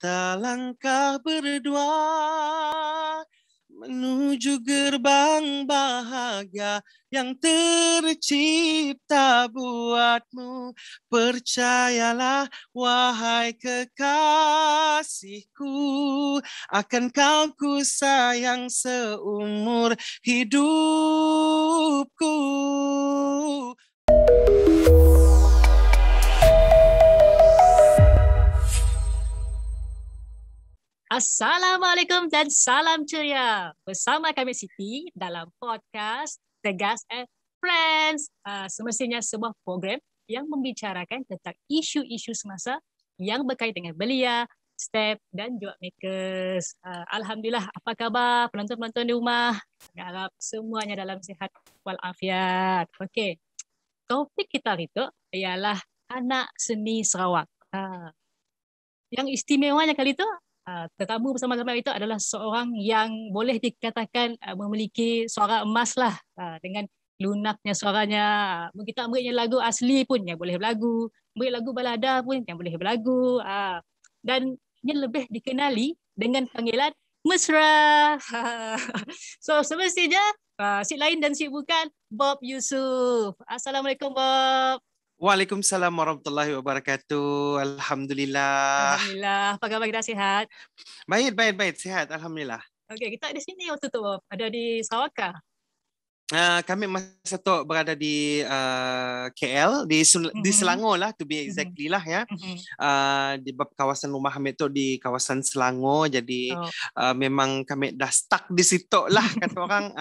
Kita langkah berdua menuju gerbang bahagia yang tercipta buatmu. Percayalah wahai kekasihku, akan kau ku sayang seumur hidupku. Assalamualaikum dan salam ceria. Bersama kami Siti dalam podcast Tegas and Friends. Semestinya sebuah program yang membicarakan tentang isu-isu semasa yang berkait dengan belia, step dan job makers. Alhamdulillah, apa khabar penonton-penonton di rumah? Harap semuanya dalam sihat walafiat. Okey. Topik kita itu ialah anak seni Sarawak. Yang istimewanya kali itu, tetamu bersama-sama itu adalah seorang yang boleh dikatakan memiliki suara emas lah, dengan lunaknya suaranya. Kita muridnya lagu asli pun yang boleh berlagu, murid lagu balada pun yang boleh berlagu, dan dia lebih dikenali dengan panggilan Mesra. So semestinya si lain dan si bukan Bob Yusuf. Assalamualaikum Bob. Waalaikumsalam warahmatullahi wabarakatuh. Alhamdulillah. Alhamdulillah. Apa khabar, kita sihat? Baik. Sihat. Alhamdulillah. Okey, kita di sini waktu tu ada di Sarawak kah? Kami masa tu berada di KL, di Selangor lah, to be exactly lah ya. Di kawasan rumah kami tu di kawasan Selangor, jadi memang kami dah stuck di situ lah kata orang.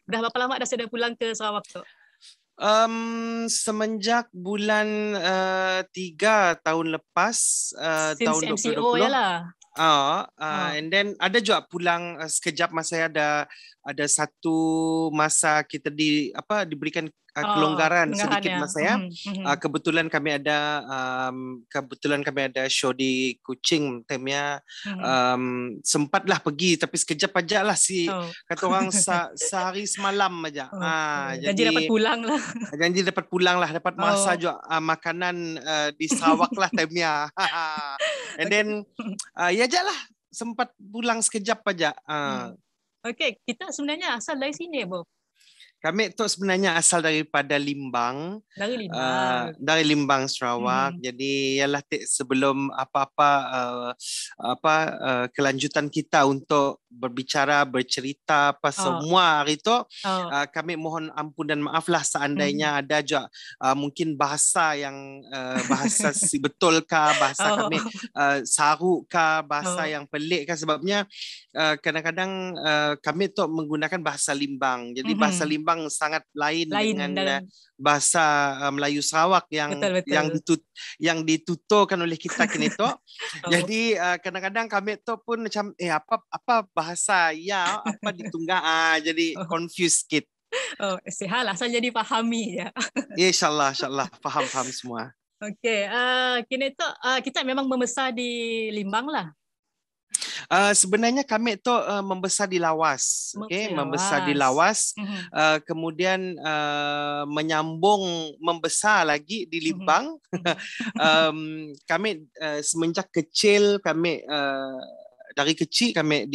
Dah berapa lama dah sudah pulang ke Sarawak tu? Semenjak bulan 3 tahun lepas, tahun 2020. MCO yalah. And then ada juga pulang sekejap masa ada satu masa kita diberikan kelonggaran sedikit masa ya. Kebetulan kami ada show di Kuching timnya, sempatlah pergi tapi sekejap aja lah kata orang sehari semalam aja. Janji dapat pulang lah. Janji dapat pulang lah, dapat masa juga makanan di Sarawak lah timnya. And then ya aja lah, sempat pulang sekejap aja. Okey, kita sebenarnya asal dari sini Bob. Kami tu sebenarnya asal daripada Limbang. Dari Limbang Sarawak. Jadi ialah sebelum apa-apa kelanjutan kita untuk berbicara, bercerita apa semua hari tu, kami mohon ampun dan maaflah seandainya ada juga mungkin bahasa yang bahasa betulkah, bahasa kami sarukah, bahasa yang pelikkah, sebabnya kadang-kadang kami tu menggunakan bahasa Limbang. Jadi bahasa Limbang sangat lain dengan bahasa Melayu Sarawak yang betul. yang dituturkan oleh kita kini tu. Jadi kadang-kadang kami tu pun macam apa bahasa ya, apa ditunggak, jadi confused sikit. Sehal asal jadi fahami ya. Insyaallah faham semua. Okey, kini tu kita memang membesar di Limbang lah. Sebenarnya kami tu membesar di Lawas, membesar di Lawas, kemudian menyambung membesar lagi di Limbang. Kami semenjak kecil dari kecil kami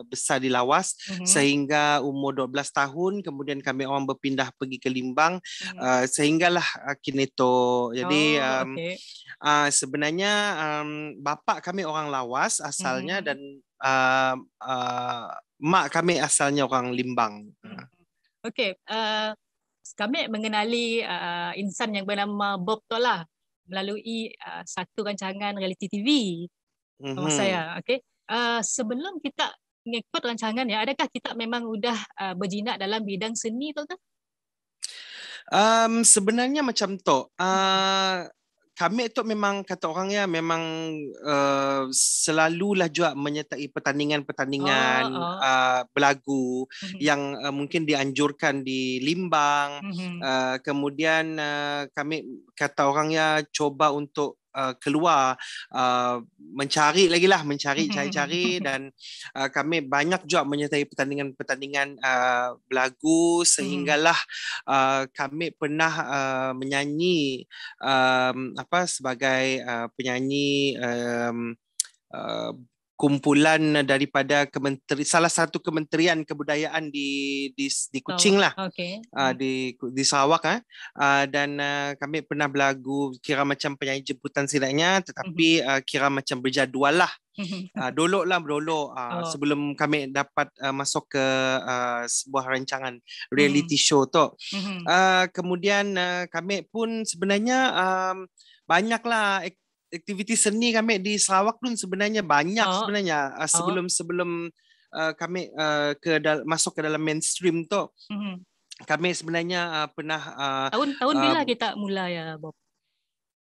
besar di Lawas sehingga umur 12 tahun, kemudian kami orang berpindah pergi ke Limbang sehinggalah kini tu. Jadi sebenarnya bapa kami orang Lawas asalnya dan mak kami asalnya orang Limbang. Okey, kami mengenali insan yang bernama Bob tu lah melalui satu rancangan reality TV. Saya, okey. Sebelum kita mengikut rancangan ya, adakah kita memang sudah berjinak dalam bidang seni tu kan? Sebenarnya macam tu. Kami tu memang kata orangnya memang selalulah juga menyertai pertandingan-pertandingan berlagu yang mungkin dianjurkan di Limbang. Kemudian kami kata orangnya coba untuk keluar mencari cari dan kami banyak juga menyertai pertandingan berlagu sehinggalah kami pernah menyanyi sebagai penyanyi kumpulan daripada salah satu kementerian kebudayaan di Kuching lah. Okay. Di Sarawak dan kami pernah berlagu kira macam penyanyi jemputan silapnya, tetapi kira macam berjadual lah. Dolok sebelum kami dapat masuk ke sebuah rancangan reality show tu. Kemudian kami pun sebenarnya banyaklah aktiviti seni kami di Sarawak pun sebenarnya banyak sebelum kami masuk ke dalam mainstream tu. Kami sebenarnya pernah tahun bila kita mula ya, Bob?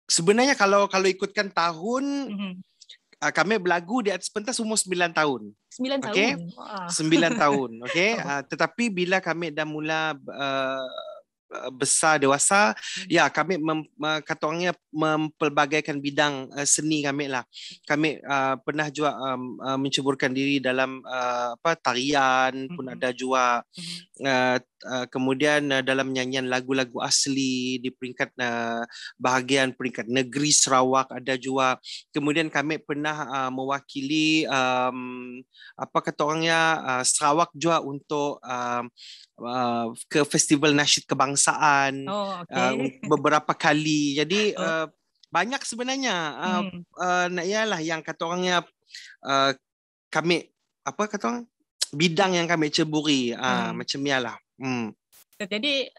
Sebenarnya kalau ikutkan tahun kami berlagu di atas pentas umur 9 tahun. 9 tahun. Okay? 9 tahun. Okay? Tetapi bila kami dah mula besar dewasa, ya kami kata orangnya mempelbagaikan bidang seni kami lah. Kami pernah juga menceburkan diri dalam tarian pun ada juga. Kemudian dalam nyanyian lagu-lagu asli di peringkat bahagian peringkat negeri Sarawak ada juga. Kemudian kami pernah mewakili Sarawak juga untuk ke Festival Nasyid Kebangsaan beberapa kali. Jadi banyak sebenarnya yang kata orangnya kami bidang yang kami ceburi macam nialah. Jadi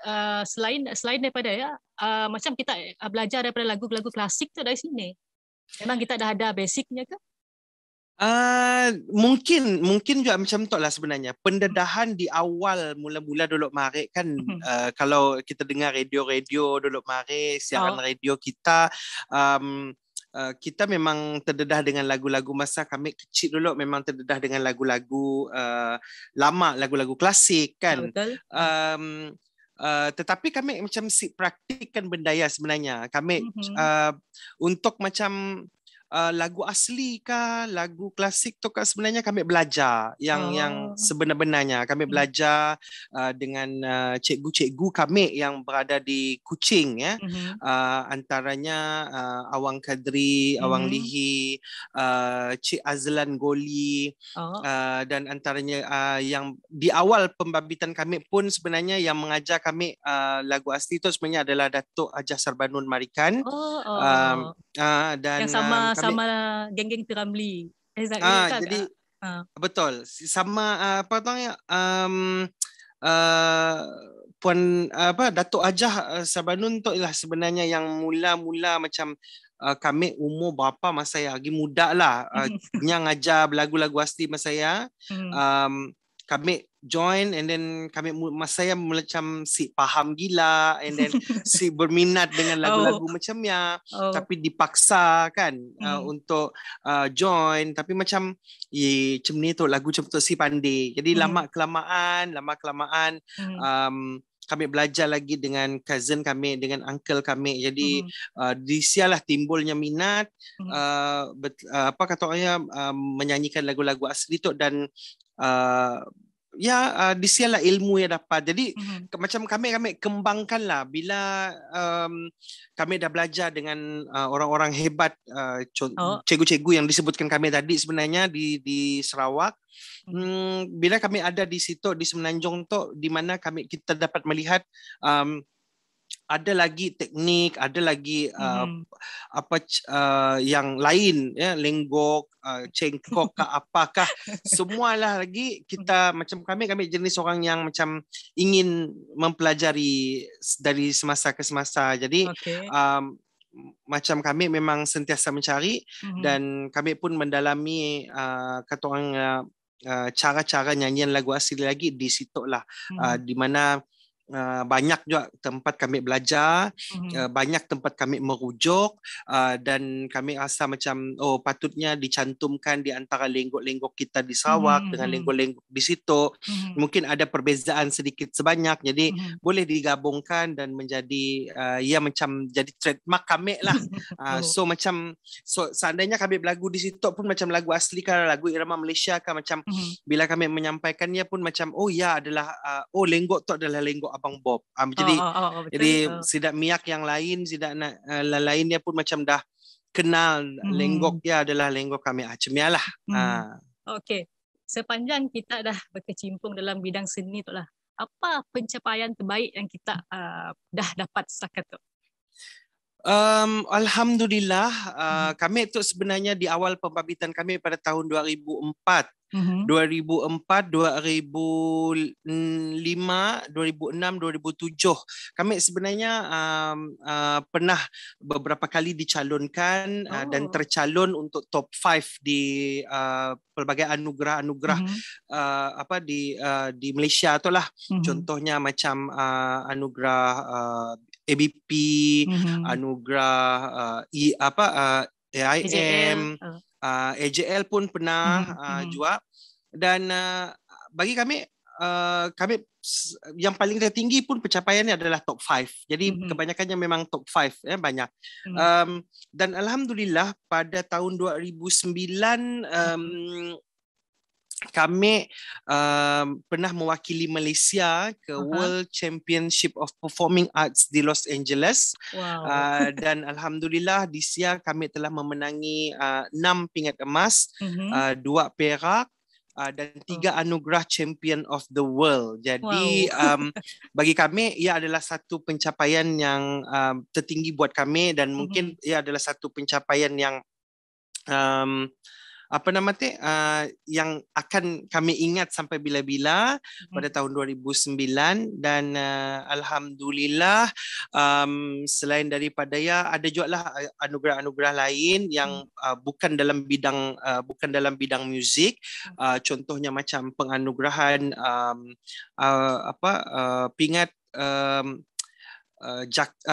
selain daripada macam kita belajar daripada lagu-lagu klasik tu dari sini. Memang kita dah ada basicnya ke? Mungkin juga macam tu lah sebenarnya. Pendedahan di awal mula-mula dulu mari kan, kalau kita dengar radio dulu mari, siaran radio kita, kita memang terdedah dengan lagu-lagu masa kami kecil dulu, memang terdedah dengan lagu-lagu lama, lagu-lagu klasik kan. Betul. Tetapi kami macam praktikkan benda ya sebenarnya. Kami untuk macam lagu asli kah, lagu klasik tu kah, sebenarnya kami belajar yang sebenar-benarnya. Kami belajar dengan cikgu-cikgu kami yang berada di Kuching ya. Antaranya Awang Kadri, Awang Lihi, Cik Azlan Goli, dan antaranya yang di awal pembabitan kami pun sebenarnya yang mengajar kami lagu asli itu sebenarnya adalah Datuk Hajah Sarbanun Marikan. Dan yang sama geng-geng Piramli. Jadi betul sama Puan Datuk Hajah Sarbanun tu ialah sebenarnya yang mula-mula macam kami umur berapa masa saya lagi muda lah yang ngajar lagu-lagu asli masa saya. Kami join and then saya macam faham gila and then berminat dengan lagu-lagu macamnya, tapi dipaksa kan untuk join, tapi macam ni tu lagu macam tu pandai. Jadi lama kelamaan kami belajar lagi dengan cousin kami, dengan uncle kami. Jadi di sialah timbulnya minat menyanyikan lagu-lagu asli tu dan di sialah ilmu yang dapat. Jadi macam kami kembangkan lah bila kami dah belajar dengan orang-orang hebat, cikgu-cikgu yang disebutkan kami tadi sebenarnya di Sarawak. Bila kami ada di situ di Semenanjung tu, di mana kita dapat melihat ada lagi teknik, ada lagi yang lain ya, lenggok, cengkok ke apakah, semualah lagi kita macam kami jenis orang yang macam ingin mempelajari dari semasa ke semasa. Jadi macam kami memang sentiasa mencari dan kami pun mendalami kata orang cara-cara nyanyian lagu asli lagi di situ lah, di mana banyak juga tempat kami belajar, banyak tempat kami merujuk, dan kami rasa macam patutnya dicantumkan di antara lenggok-lenggok kita di Sarawak dengan lenggok-lenggok di situ. Mungkin ada perbezaan sedikit sebanyak, jadi boleh digabungkan dan menjadi macam jadi trademark kami lah. So seandainya kami berlagu di situ pun macam lagu asli kan, lagu irama Malaysia kan, macam bila kami menyampaikannya pun macam adalah lenggok tu adalah lenggok Abang Bob. Jadi sidak miak yang lain, sidak lainnya pun macam dah kenal lenggok dia adalah lenggok kami. Macam lah. Okey. Sepanjang kita dah berkecimpung dalam bidang seni tu lah, apa pencapaian terbaik yang kita dah dapat setakat tu? Alhamdulillah, kami tu sebenarnya di awal pembabitan kami pada tahun 2004. 2004, 2005, 2006, 2007. Kami sebenarnya pernah beberapa kali dicalonkan dan tercalon untuk top 5 di pelbagai anugerah-anugerah di Malaysia tu lah. Contohnya macam anugerah ABP, anugerah AIM, AJL pun pernah juga. Dan bagi kami yang paling tertinggi pun pencapaiannya adalah top 5. Jadi kebanyakannya memang top 5 banyak. Dan alhamdulillah pada tahun 2009 kami pernah mewakili Malaysia ke World Championship of Performing Arts di Los Angeles. Dan alhamdulillah di sia kami telah memenangi 6 pingat emas, 2 perak, dan 3 anugerah Champion of the World. Jadi bagi kami ia adalah satu pencapaian yang tertinggi buat kami, dan mungkin ia adalah satu pencapaian yang yang akan kami ingat sampai bila-bila pada tahun 2009. Dan alhamdulillah selain daripada ada juga lah anugerah-anugerah lain yang bukan dalam bidang muzik. Contohnya macam penganugerahan pingat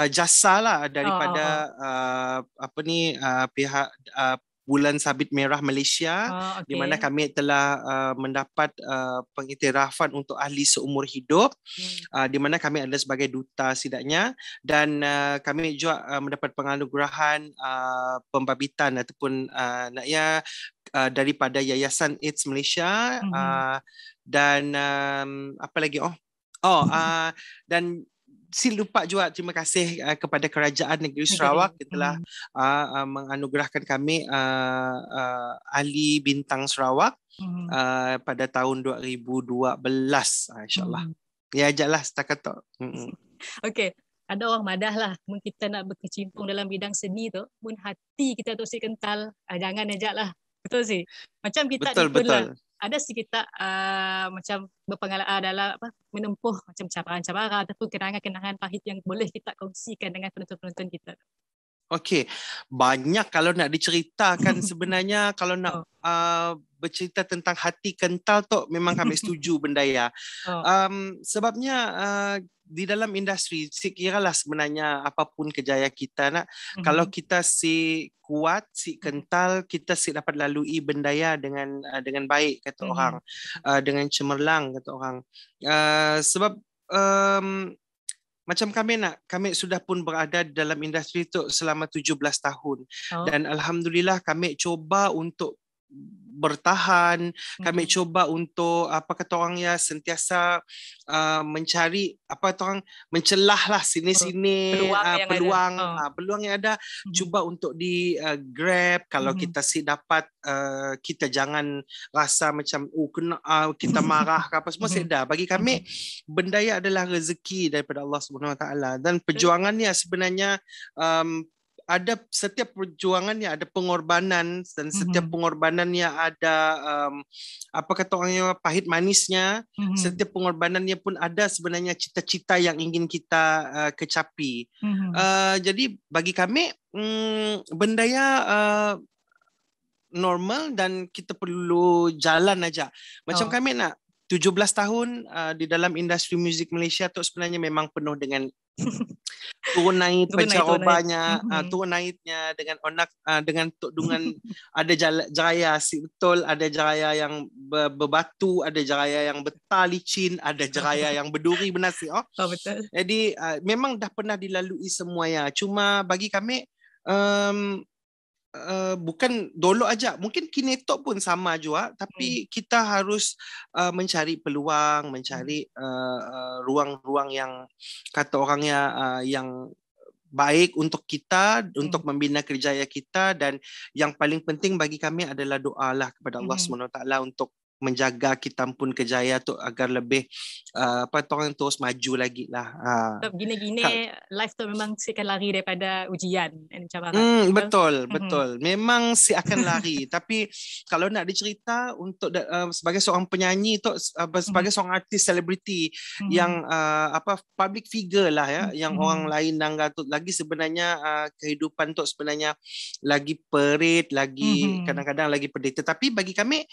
jasa lah daripada pihak Bulan Sabit Merah Malaysia, di mana kami telah mendapat pengiktirafan untuk ahli seumur hidup, di mana kami adalah sebagai duta sidaknya. Dan kami juga mendapat penganugerahan pembabitan ataupun daripada Yayasan AIDS Malaysia. Dan apa lagi? Dan lupa juga terima kasih kepada Kerajaan Negeri Sarawak yang telah menganugerahkan kami ahli bintang Sarawak pada tahun 2012, insyaAllah. Ya ajalah setakat tu. Okey, ada orang madah lah, mun kita nak berkecimpung dalam bidang seni tu, mun hati kita tu si kental, jangan ajak lah. Betul sih. Macam kita betul. Ada sih kita macam berpengalaman dalam menempuh macam cabaran-cabaran ataupun kenangan-kenangan pahit yang boleh kita kongsikan dengan penonton-penonton kita. Okey, banyak kalau nak diceritakan sebenarnya. Kalau nak bercerita tentang hati kental tu, memang kami setuju benda ya. Sebabnya di dalam industri, sekiralah sebenarnya apapun kejayaan kita kalau kita si kuat, si kental, kita si dapat lalui benda ya dengan baik kata orang, dengan cemerlang kata orang. Sebab macam kami sudah pun berada dalam industri itu selama 17 tahun. Dan alhamdulillah kami cuba untuk bertahan, kami cuba untuk sentiasa mencari mencelah lah sini-sini peluang yang ada, cuba untuk di grab. Kalau kita dapat, kita jangan rasa macam kita marah ke apa semua. Sedar bagi kami benda yang adalah rezeki daripada Allah Subhanahu Wa Taala, dan perjuangannya sebenarnya ada, setiap perjuangannya ada pengorbanan, dan setiap pengorbanannya ada pahit manisnya. Setiap pengorbanannya pun ada sebenarnya cita-cita yang ingin kita kecapi. Jadi bagi kami benda normal, dan kita perlu jalan aja. Macam kami 17 tahun di dalam industri muzik Malaysia tu sebenarnya memang penuh dengan turun naik pencarobanya, turun naiknya dengan onak, dengan ada jaya si betul, ada jaya yang berbatu, ada jaya yang betal licin, ada jaya yang berduri bernasi. Betul. Jadi memang dah pernah dilalui semuanya. Cuma bagi kami bukan dolo aja, mungkin Kinetok pun sama juga, tapi kita harus mencari peluang, mencari ruang-ruang yang kata orangnya yang baik untuk kita, untuk membina kerjaya kita, dan yang paling penting bagi kami adalah doalah kepada Allah SWT untuk menjaga kita pun kejaya tu agar lebih orang terus maju lagi lah. Gini-gini life tu memang akan lari daripada ujian dan cabaran. Betul. Memang akan lari. Tapi kalau nak dicerita untuk sebagai seorang penyanyi tu, sebagai seorang artis selebriti yang public figure lah ya, yang orang lain nangga tu lagi sebenarnya kehidupan tu sebenarnya lagi perit, lagi kadang-kadang lagi pedih. Tapi bagi kami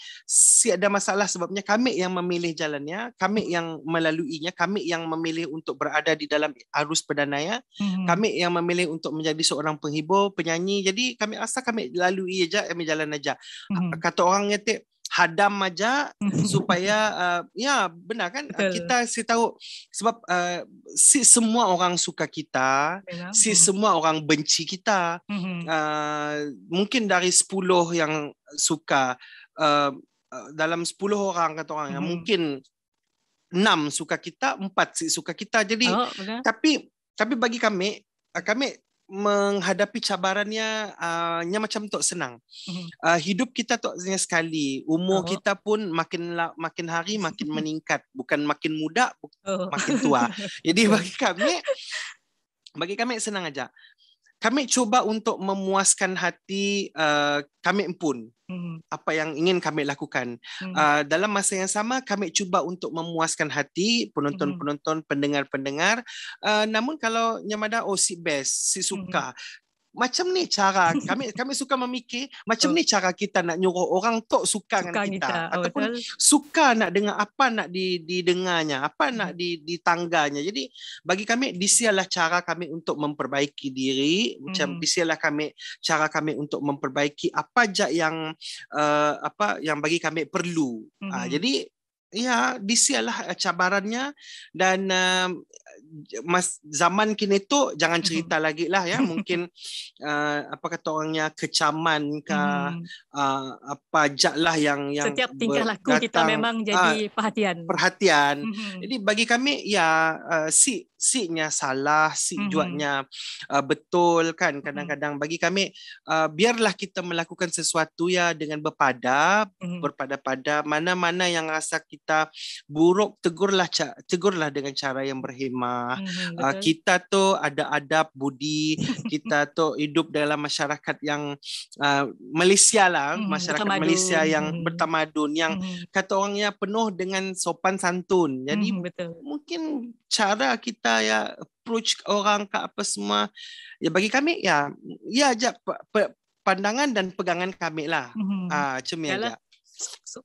ada masalah sebabnya kami yang memilih jalannya, kami yang melaluinya, kami yang memilih untuk berada di dalam arus pedananya, kami yang memilih untuk menjadi seorang penghibur, penyanyi. Jadi kami rasa kami lalui aja, kami jalan aja. Kata orang ngetik, hadam aja supaya ya benar kan. Betul. Kita tahu sebab semua orang suka kita, semua orang benci kita. Mungkin dari 10 yang suka, dalam 10 orang kata orang mungkin 6 suka kita, 4 suka kita. Jadi tapi bagi kami menghadapi cabarannya macam tu senang. Hidup kita tu hanya sekali. Umur kita pun makin hari makin meningkat, bukan makin muda, makin tua. Jadi bagi kami senang aja. Kami cuba untuk memuaskan hati kami pun. Apa yang ingin kami lakukan. Dalam masa yang sama, kami cuba untuk memuaskan hati penonton-penonton, pendengar-pendengar. Namun kalau Nyamada, si best, si suka. Macam ni cara kami suka memikir, macam ni cara kita nak nyuruh orang tu suka dengan kita. Ataupun suka nak dengar apa nak didengarnya, apa nak ditangganya. Jadi bagi kami disialah cara kami untuk memperbaiki diri, macam disialah cara kami untuk memperbaiki apa aja yang bagi kami perlu. Jadi ya disialah cabarannya. Dan zaman kini tu jangan cerita lagi lah ya. Mungkin apa kata orangnya, kecaman ke apa aja lah yang setiap tingkah laku kita memang jadi perhatian. Jadi bagi kami ya si-nya salah, si juatnya betul kan. Kadang-kadang bagi kami biarlah kita melakukan sesuatu ya dengan berpada-pada. Mana-mana yang rasa kita buruk, tegurlah dengan cara yang berhemah. Kita tu ada adab budi, kita tu hidup dalam masyarakat yang Malaysia lah, masyarakat bertamadun. Malaysia yang bertamadun, yang kata orangnya penuh dengan sopan santun. Jadi mungkin cara kita ya approach orang ke apa semua ya bagi kami ya aja pandangan dan pegangan kami lah. Cuma aja.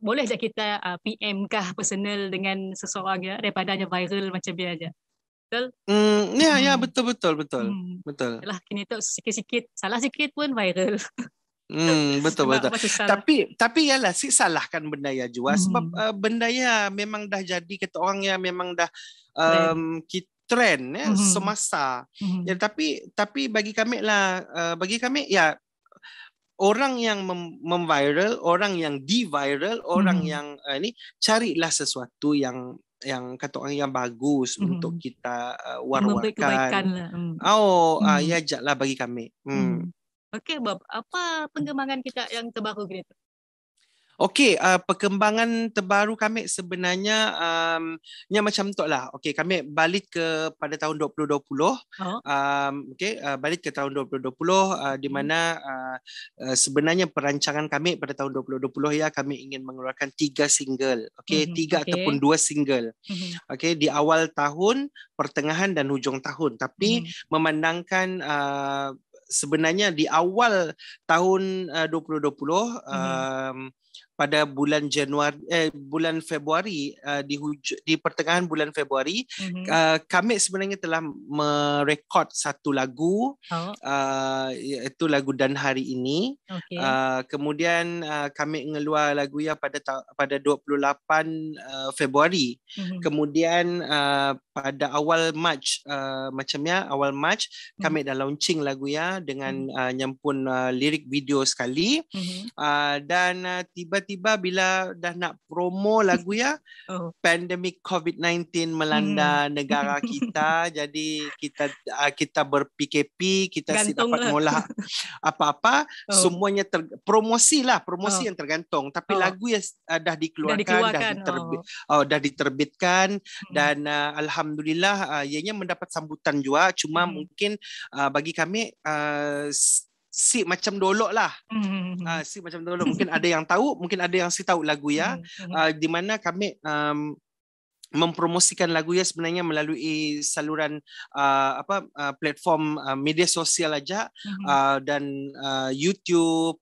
Boleh je kita PM kah personal dengan seseorang ya, daripada hanya viral macam dia aja. Betul? Ya betul. Yalah, kini tu sikit-sikit, salah sikit pun viral. Betul. Tapi yalah salahkan benda ya juga sebab benda ya memang dah jadi kata orang ya, memang dah trend ya semasa. Ya, tapi bagi kami ya orang yang memviral, orang yang di-viral, orang yang ni carilah sesuatu yang kata orang yang bagus untuk kita war-warkan. Ya jaklah bagi kami. Okey Bob, apa pengembangan kita yang terbaru gitu? Okey, perkembangan terbaru kami sebenarnya yang macam tu lah. Okey, kami balik pada tahun 2020. Balik ke tahun 2020 di mana sebenarnya perancangan kami pada tahun 2020 ya, kami ingin mengeluarkan 3 single. Okey, 3 ataupun 2 single. Okey, di awal tahun, pertengahan dan hujung tahun. Tapi memandangkan sebenarnya di awal tahun 2020 pada bulan bulan Februari, di pertengahan bulan Februari, kami sebenarnya telah merekod satu lagu, iaitu lagu Dan Hari Ini. Okay. Kemudian kami ngeluar lagu ya pada 28 Februari. Kemudian pada awal Mac, awal Mac kami dah launching lagu ya dengan nyampun lirik video sekali. Dan tiba-tiba bila dah nak promo lagu ya, pandemik COVID-19 melanda negara kita. Jadi kita ber-PKP, kita si dapat ngolah apa-apa, semuanya promosi yang tergantung. Tapi lagu yang dah dikeluarkan, dah diterbitkan, dan alhamdulillah ianya mendapat sambutan juga. Cuma mungkin bagi kami si macam dolok lah. Si macam dolok. Mungkin ada yang tahu, mungkin ada yang si tahu lagu ya. Di mana kami mempromosikan lagu ya sebenarnya melalui saluran platform media sosial aja, dan YouTube.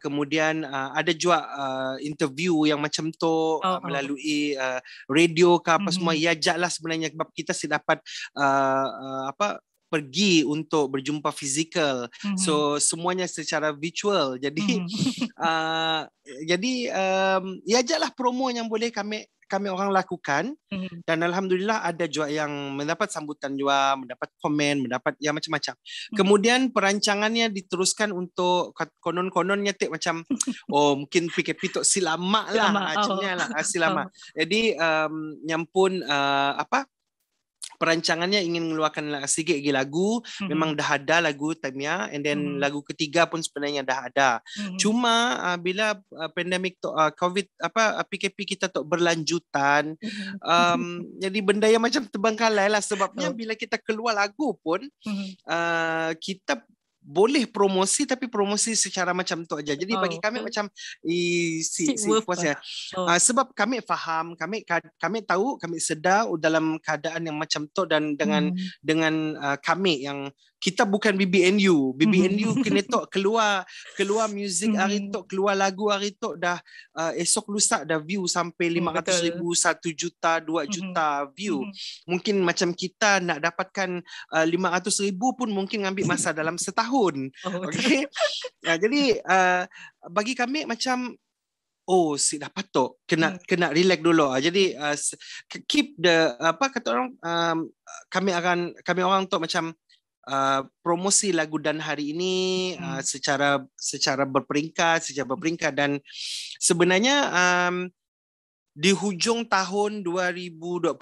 Kemudian ada juga interview yang macam tu melalui radio ke apa semua. Ya jaklah sebenarnya sebab kita si dapat pergi untuk berjumpa fizikal. So semuanya secara virtual. Jadi ya ajalah promo yang boleh kami orang lakukan. Dan alhamdulillah ada juga yang mendapat sambutan juga, mendapat komen, mendapat ya macam-macam. Kemudian perancangannya diteruskan untuk konon-kononnya macam mungkin PKP tok silama lah macamnya lah silama. Jadi nyampun perancangannya ingin mengeluarkan sikit lagi lagu. Memang dah ada lagu Tamia, and then lagu ketiga pun sebenarnya dah ada. Cuma bila pandemik COVID PKP kita berlanjutan, jadi benda yang macam terbengkalai lah. Sebabnya bila kita keluar lagu pun kita boleh promosi, tapi promosi secara macam tu aja. Jadi bagi kami macam puas ya. Sebab kami faham, kami tahu, kami sedar dalam keadaan yang macam tu, dan dengan kami yang kita bukan BBNU kena tok keluar muzik hari tok, keluar lagu hari tok, dah esok lusa dah view sampai 500,000, 1 juta, 2 juta view. Mungkin macam kita nak dapatkan 500,000 pun mungkin ambil masa dalam setahun. Okay? Jadi bagi kami macam si dapat tu kena relax dulu. Jadi keep the kata orang, kami orang tu macam promosi lagu Dan Hari Ini secara berperingkat, dan sebenarnya di hujung tahun 2020,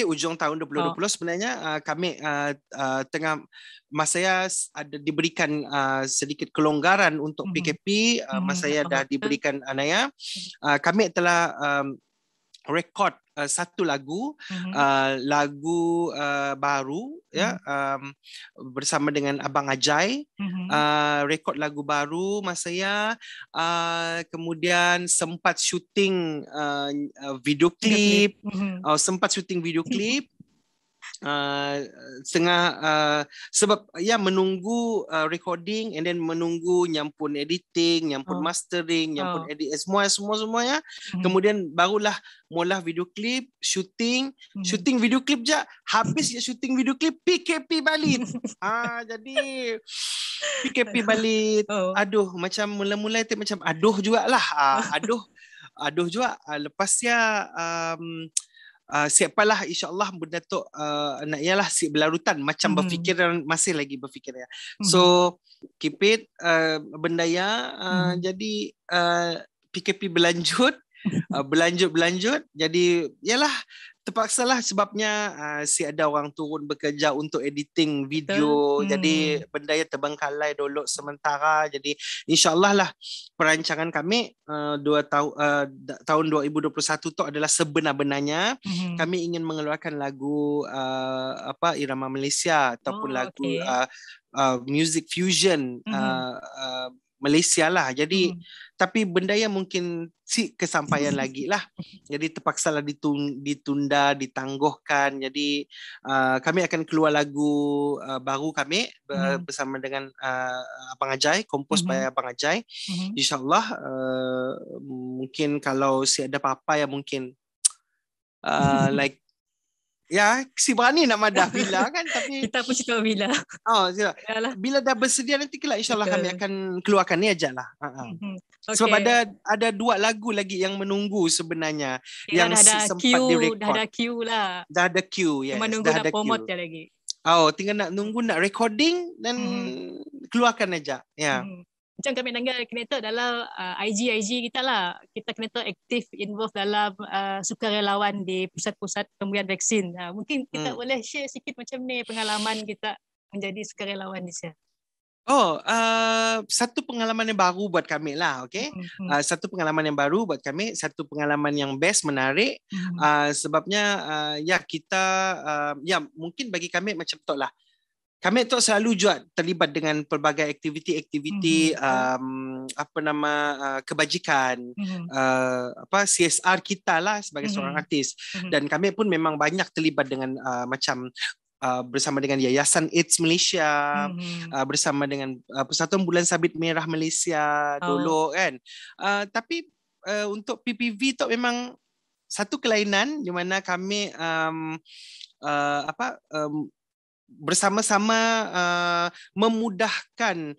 hujung tahun 2020 sebenarnya kami tengah masa ada diberikan sedikit kelonggaran untuk PKP. Masa dah diberikan anaya, kami telah rekod satu lagu, lagu baru ya, bersama dengan Abang Ajai. Rekod lagu baru masa kemudian sempat syuting video klip, sebab menunggu recording, and then menunggu nyampun editing, nyampun mastering, nyampun edit semuanya. Kemudian barulah mula video klip, syuting video klip je, habis syuting video klip PKP balik. Jadi PKP balik. Aduh, macam mula-mula itu macam aduh jugalah. Aduh juga. Lepasnya siapalah, insyaAllah benda tu nak ialah si berlarutan macam berfikir, masih lagi berfikir ya. So keep it benda ya. Jadi PKP berlanjut, jadi yalah terpaksalah sebabnya si ada orang turun bekerja untuk editing video. Jadi benda yang terbengkalai dulu sementara. Jadi insyaAllah lah perancangan kami tahun 2021 tu adalah sebenar-benarnya kami ingin mengeluarkan lagu irama Malaysia ataupun lagu music fusion, Malaysia lah. Jadi tapi benda yang mungkin si kesampaian lagi lah. Jadi terpaksalah ditunda, ditangguhkan. Jadi kami akan keluar lagu baru kami bersama dengan Abang Ajai, kompos by Abang Ajai. InsyaAllah mungkin kalau si ada apa-apa ya mungkin like ya, si berani nak madah bila kan, tapi kita pun cerita bila. Bila dah bersedia nanti kelak insyaAllah kami akan keluarkan ni aja lah. Okay. Sebab ada 2 lagu lagi yang menunggu sebenarnya. Yang sempat direkod. Dah ada queue lah. Dah ada queue, yes. Menunggu nak promote je lagi. Tinggal nak nunggu nak recording dan keluarkan aja. Ya. Macam kami dengar connected dalam IG kita lah. Kita connected aktif involved dalam sukarelawan di pusat-pusat pemberian vaksin. Mungkin kita boleh share sikit macam ni pengalaman kita menjadi sukarelawan di sana. Satu pengalaman yang baru buat kami lah, okay? Satu pengalaman yang baru buat kami, satu pengalaman yang best, menarik. Sebabnya ya kita ya mungkin bagi kami macam tu lah. Kami tu selalu juga terlibat dengan pelbagai aktiviti-aktiviti kebajikan, CSR kita lah sebagai seorang artis. Dan kami pun memang banyak terlibat dengan macam bersama dengan Yayasan AIDS Malaysia, bersama dengan Persatuan Bulan Sabit Merah Malaysia dulu kan. Tapi untuk PPV tu memang satu kelainan di mana kami bersama-sama memudahkan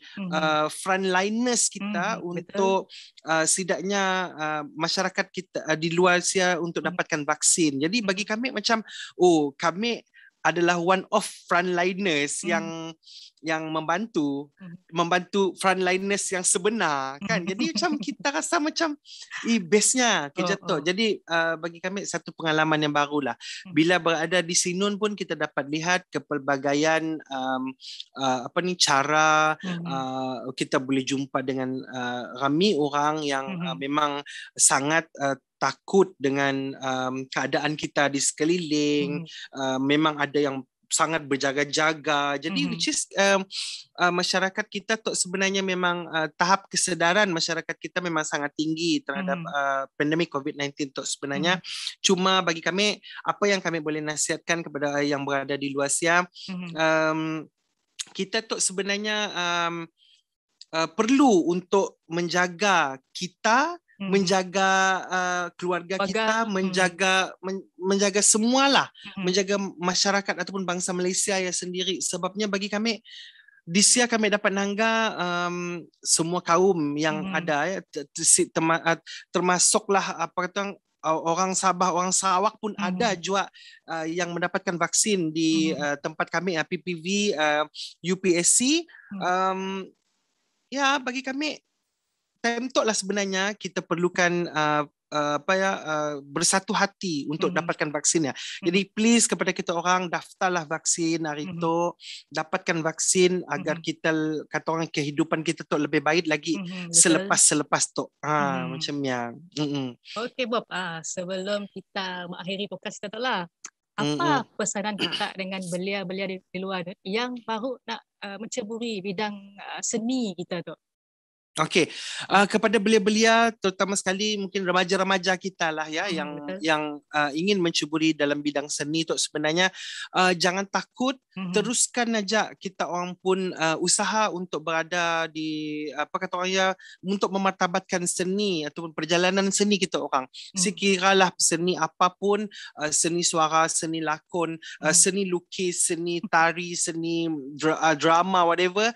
frontliners kita untuk setidaknya masyarakat kita di luar Malaysia untuk dapatkan vaksin. Jadi bagi kami macam kami adalah one of frontliners yang membantu frontliners yang sebenar kan. Jadi macam kita rasa macam bestnya kerja tu. Jadi bagi kami satu pengalaman yang barulah. Bila berada di Sinun pun kita dapat lihat kepelbagaian cara kita boleh jumpa dengan ramai orang yang memang sangat takut dengan keadaan kita di sekeliling. Memang ada yang sangat berjaga-jaga. Jadi which is masyarakat kita tu sebenarnya memang tahap kesedaran masyarakat kita memang sangat tinggi terhadap pandemik COVID-19 tu sebenarnya. Cuma bagi kami apa yang kami boleh nasihatkan kepada yang berada di luar Malaysia, kita tu sebenarnya perlu untuk menjaga kita, menjaga keluarga kita, menjaga semualah, menjaga masyarakat ataupun bangsa Malaysia yang sendiri. Sebabnya bagi kami di Sia kami dapat nangga semua kaum yang ada, termasuklah orang Sabah, orang Sarawak pun ada juga yang mendapatkan vaksin di tempat kami PPV UPSC. Ya bagi kami time tu lah sebenarnya kita perlukan bersatu hati untuk dapatkan vaksin ya. Jadi please kepada kita orang, daftarlah vaksin hari tu, dapatkan vaksin agar kita kata orang kehidupan kita tu lebih baik lagi selepas tu. Macamnya. Okey Bob, sebelum kita mengakhiri podcast kita tu lah, apa pesanan kita dengan belia-belia di luar yang baru nak menceburi bidang seni kita tu? Okey, kepada belia-belia terutama sekali mungkin remaja-remaja kita lah ya yang ingin mencuburi dalam bidang seni tu sebenarnya jangan takut, teruskan aja kita orang pun usaha untuk berada di untuk memartabatkan seni ataupun perjalanan seni kita orang. Sekiralah seni apapun, seni suara, seni lakon, seni lukis, seni tari, seni drama, whatever.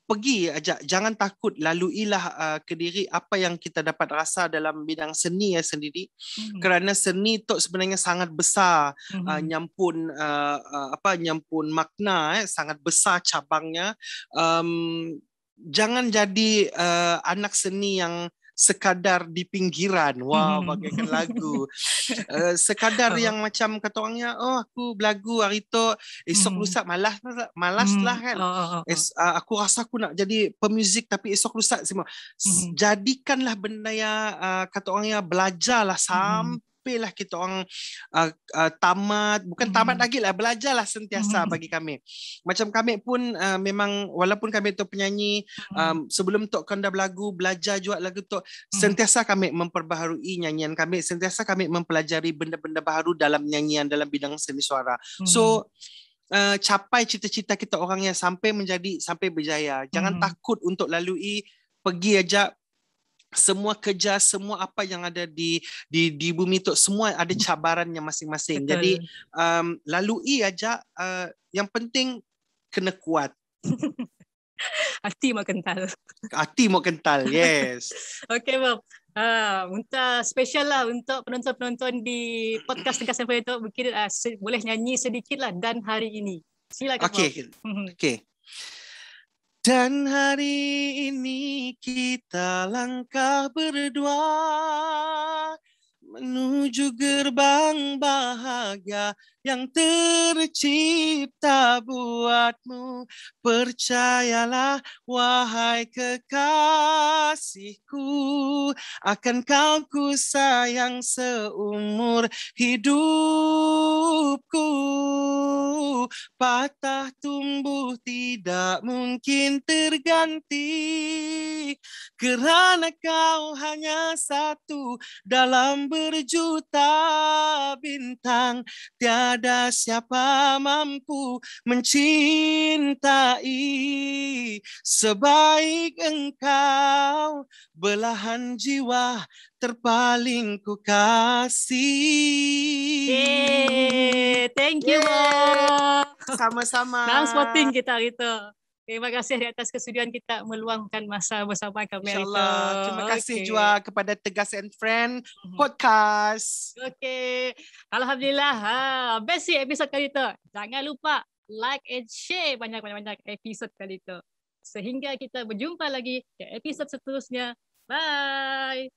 Pergi aja, jangan takut, laluilah Kediri apa yang kita dapat rasa dalam bidang seni sendiri. Kerana seni tu sebenarnya sangat besar, nyampun makna, sangat besar cabangnya. Jangan jadi anak seni yang sekadar di pinggiran, bagaikan lagu. Sekadar yang macam kata orangnya, aku belagu hari tu, esok lusa malas lah kan. Aku rasa aku nak jadi pemuzik tapi esok lusa semua. Jadikanlah benda yang kata orangnya belajarlah sampai sampailah kita orang tamat, bukan tamat lagi lah, belajarlah sentiasa bagi kami. Macam kami pun memang walaupun kami tu penyanyi, sebelum Tok Kanda berlagu, belajar juga lagu Tok, sentiasa kami memperbaharui nyanyian kami, sentiasa kami mempelajari benda-benda baru dalam nyanyian, dalam bidang seni suara. So capai cita-cita kita orang yang sampai berjaya. Jangan takut untuk lalui, pergi aja. Semua kerja, semua apa yang ada di bumi tu, semua ada cabarannya masing-masing. Betul. Jadi lalui aja. Yang penting kena kuat. Hati mau kental. Hati mau kental, yes. Okey, Bob. Minta special lah untuk penonton-penonton di podcast Tegas FM itu. Mungkin boleh nyanyi sedikit lah Dan Hari Ini. Silakan, Bob. Okey. Dan hari ini kita langkah berdua menuju gerbang bahagia yang tercipta buatmu. Percayalah wahai kekasihku, akan kau ku sayang seumur hidupku. Patah tumbuh tidak mungkin terganti, kerana kau hanya satu dalam berjuta bintang. Tiada siapa mampu mencintai sebaik engkau. Belahan jiwa terpaling ku kasih. Thank you, Bob. Sama-sama. Nah, sporting kita gitu. Terima kasih di atas kesudian kita meluangkan masa bersama kami. InsyaAllah. Terima kasih juga kepada Tegas and Friend Podcast. Okey. Alhamdulillah. Best sih episod kali itu. Jangan lupa like and share banyak-banyak episod kali itu. Sehingga kita berjumpa lagi di episod seterusnya. Bye.